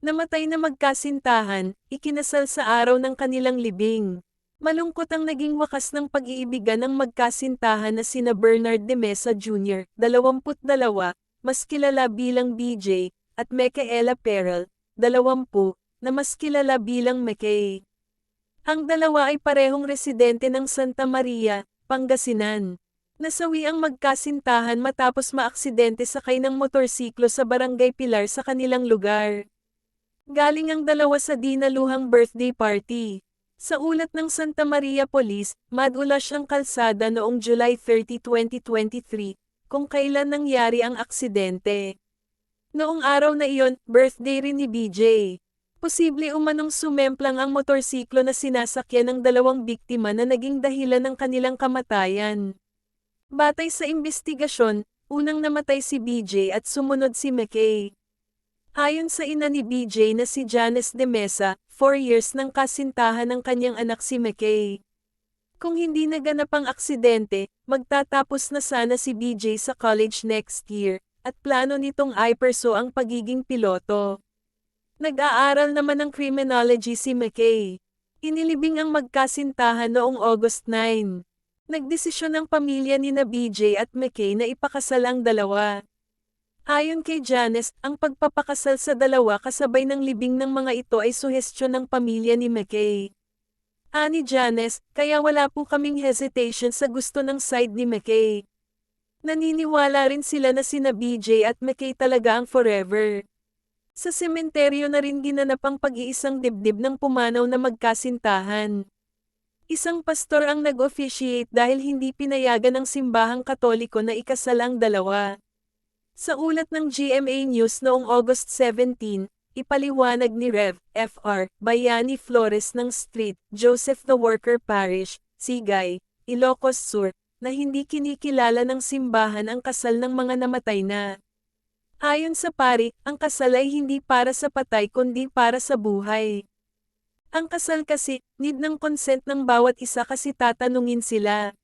Namatay na magkasintahan, ikinasal sa araw ng kanilang libing. Malungkot ang naging wakas ng pag-iibigan ng magkasintahan na sina Bernard de Mesa Jr., 22, mas kilala bilang BJ, at Micaela Perel, 20, na mas kilala bilang McKay. Ang dalawa ay parehong residente ng Santa Maria, Pangasinan. Nasawi ang magkasintahan matapos maaksidente sakay ng motorsiklo sa Barangay Pilar sa kanilang lugar. Galing ang dalawa sa dinaluhang birthday party. Sa ulat ng Santa Maria Police, madulas ang kalsada noong July 30, 2023, kung kailan nangyari ang aksidente. Noong araw na iyon, birthday rin ni BJ. Posible umanong sumemplang ang motorsiklo na sinasakyan ng dalawang biktima na naging dahilan ng kanilang kamatayan. Batay sa imbestigasyon, unang namatay si BJ at sumunod si McKay. Ayon sa ina ni BJ na si Janice de Mesa, 4 years ng kasintahan ng kanyang anak si McKay. Kung hindi naganap ang aksidente, magtatapos na sana si BJ sa college next year, at plano nitong i-pursue ang pagiging piloto. Nag-aaral naman ng criminology si McKay. Inilibing ang magkasintahan noong August 9. Nagdesisyon ang pamilya ni na BJ at McKay na ipakasal ang dalawa. Ayon kay Janice, ang pagpapakasal sa dalawa kasabay ng libing ng mga ito ay suhestyon ng pamilya ni McKay. Ani Janice, kaya wala po kaming hesitation sa gusto ng side ni McKay. Naniniwala rin sila na sina BJ at McKay talaga ang forever. Sa sementeryo na rin ginanap ang pag-iisang dibdib ng pumanaw na magkasintahan. Isang pastor ang nag-officiate dahil hindi pinayagan ng simbahang Katoliko na ikasal ang dalawa. Sa ulat ng GMA News noong August 17, ipaliwanag ni Rev. Fr. Bayani Flores ng Street, Joseph the Worker Parish, Sigay, Ilocos Sur, na hindi kinikilala ng simbahan ang kasal ng mga namatay na. Ayon sa pari, ang kasal ay hindi para sa patay kundi para sa buhay. Ang kasal kasi, need ng consent ng bawat isa kasi tatanungin sila.